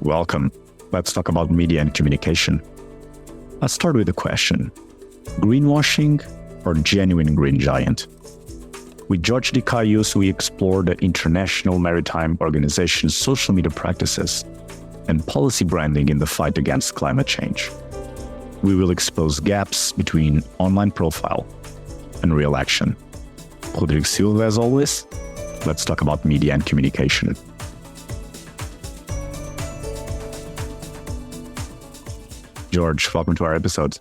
Welcome. Let's talk about media and communication. Let's start with a question. Greenwashing or genuine green giant? With George DeCaius, we explore the International Maritime Organization's social media practices and policy branding in the fight against climate change. We will expose gaps between online profile and real action. Rodrigo Silva, as always, let's talk about media and communication. George, welcome to our episode.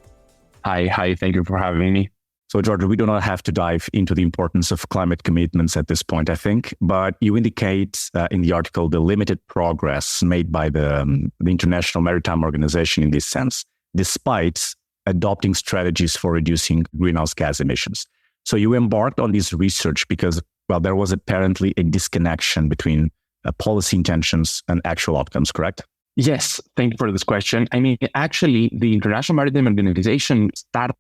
Hi, thank you for having me. So, George, we do not have to dive into the importance of climate commitments at this point, I think, but you indicate in the article the limited progress made by the International Maritime Organization in this sense, despite adopting strategies for reducing greenhouse gas emissions. So you embarked on this research because, well, there was apparently a disconnection between policy intentions and actual outcomes, correct? Yes, thank you for this question. I mean, actually, the International Maritime Organization started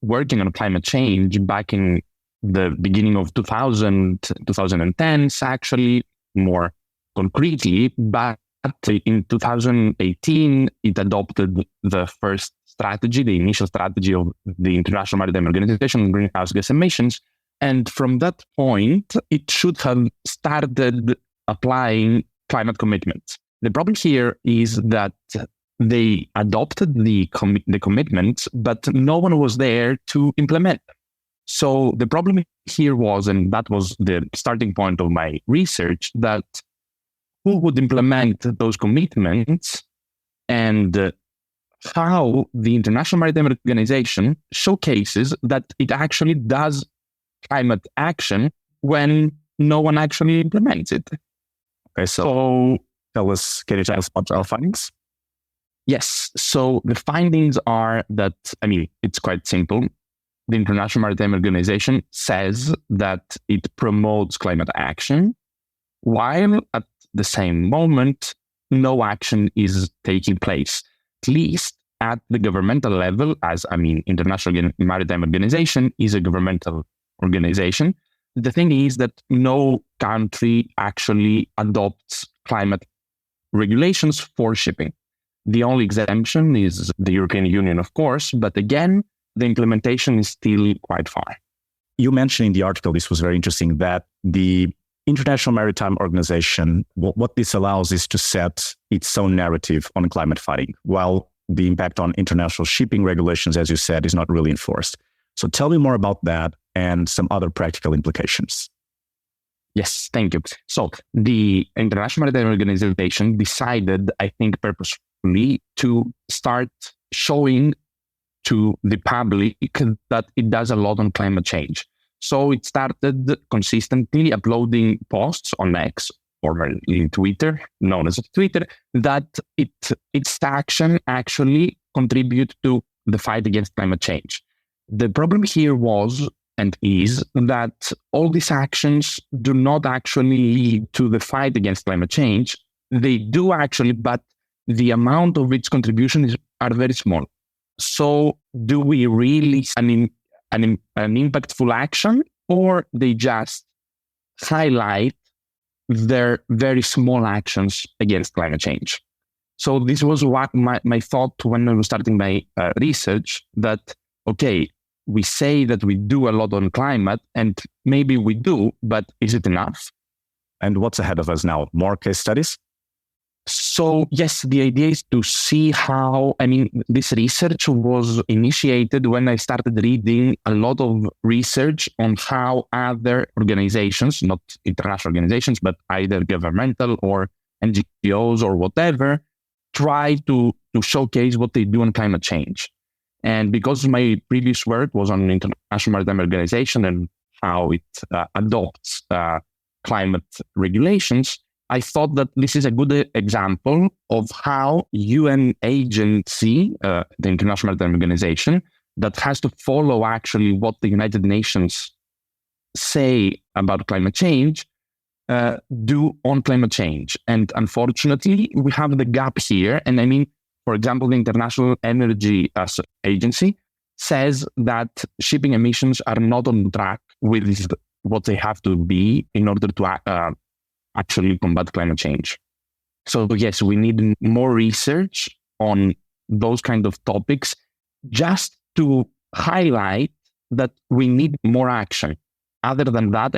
working on climate change back in the beginning of 2010s, actually, more concretely. But in 2018, it adopted the first strategy, the initial strategy of the International Maritime Organization on greenhouse gas emissions. And from that point, it should have started applying climate commitments. The problem here is that they adopted the commitments, but no one was there to implement them. So the problem here was, and that was the starting point of my research, that who would implement those commitments and how the International Maritime Organization showcases that it actually does climate action when no one actually implements it. Okay, so can you tell us about our findings? Yes. So the findings are that, it's quite simple. The International Maritime Organization says that it promotes climate action, while at the same moment, no action is taking place, at least at the governmental level, as International Maritime Organization is a governmental organization. The thing is that no country actually adopts climate regulations for shipping. The only exemption is the European Union, of course, but again, the implementation is still quite far. You mentioned in the article, this was very interesting, that the International Maritime Organization, what this allows is to set its own narrative on climate fighting, while the impact on international shipping regulations, as you said, is not really enforced. So tell me more about that and some other practical implications. Yes, thank you. So the International Maritime Organization decided, I think purposefully, to start showing to the public that it does a lot on climate change. So it started consistently uploading posts on X, formerly Twitter, known as Twitter, that its action actually contribute to the fight against climate change. The problem here was and is that all these actions do not actually lead to the fight against climate change. They do actually, but the amount of its contribution are very small. So do we really an impactful action, or they just highlight their very small actions against climate change? So this was what my thought when I was starting my research, that, okay, we say that we do a lot on climate, and maybe we do, but is it enough? And what's ahead of us now? More case studies? So yes, the idea is to see how, this research was initiated when I started reading a lot of research on how other organizations, not international organizations, but either governmental or NGOs or whatever, try to showcase what they do on climate change. And because my previous work was on International Maritime Organization and how it adopts climate regulations, I thought that this is a good example of how UN agency, the International Maritime Organization, that has to follow actually what the United Nations say about climate change, do on climate change. And unfortunately, we have the gap here. And for example, the International Energy Agency says that shipping emissions are not on track with what they have to be in order to actually combat climate change. So yes, we need more research on those kind of topics just to highlight that we need more action. Other than that,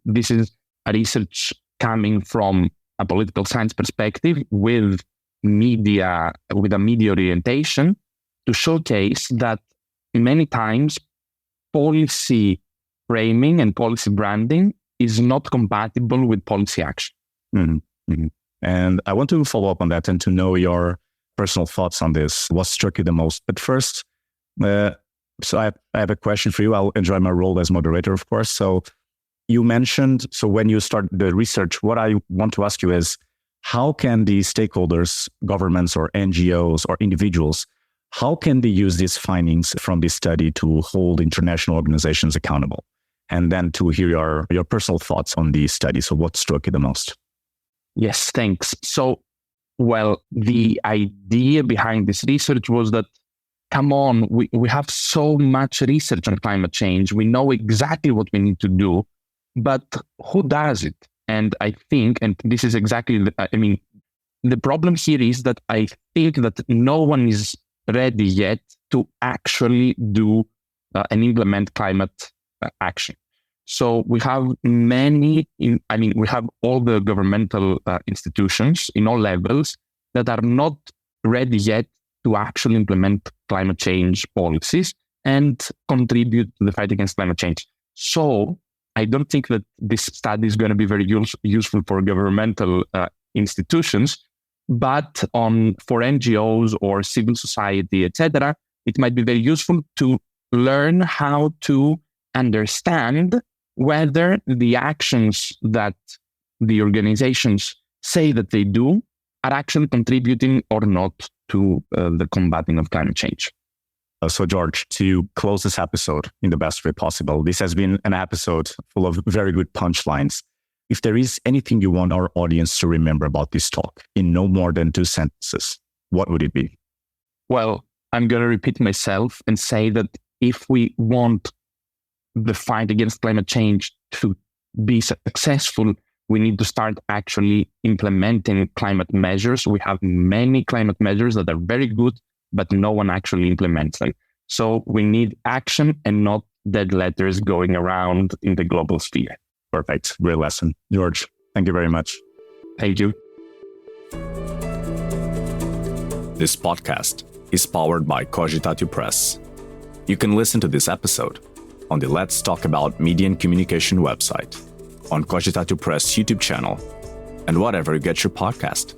this is a research coming from a political science perspective with a media orientation to showcase that many times policy framing and policy branding is not compatible with policy action. Mm-hmm. Mm-hmm. And I want to follow up on that and to know your personal thoughts on this. What struck you the most? But first, so I have a question for you. I'll enjoy my role as moderator, of course. So you mentioned, so when you start the research, what I want to ask you is, how can the stakeholders, governments or NGOs or individuals, how can they use these findings from this study to hold international organizations accountable? And then to hear your personal thoughts on the study. So what struck you the most? Yes, thanks. So, well, the idea behind this research was that, come on, we have so much research on climate change. We know exactly what we need to do, but who does it? And I think, and this is exactly, the problem here is that I think that no one is ready yet to actually do and implement climate action. So we have we have all the governmental institutions in all levels that are not ready yet to actually implement climate change policies and contribute to the fight against climate change. So I don't think that this study is going to be very useful for governmental institutions, but for NGOs or civil society, etc., it might be very useful to learn how to understand whether the actions that the organizations say that they do are actually contributing or not to the combating of climate change. So, George, to close this episode in the best way possible, this has been an episode full of very good punchlines. If there is anything you want our audience to remember about this talk in no more than 2 sentences, what would it be? Well, I'm going to repeat myself and say that if we want the fight against climate change to be successful, we need to start actually implementing climate measures. We have many climate measures that are very good, but no one actually implements them. So we need action and not dead letters going around in the global sphere. Perfect. Great lesson. George, thank you very much. Thank you. This podcast is powered by Cogitatu Press. You can listen to this episode on the Let's Talk About Media and Communication website, on Cogitatu Press YouTube channel, and whatever you get your podcast.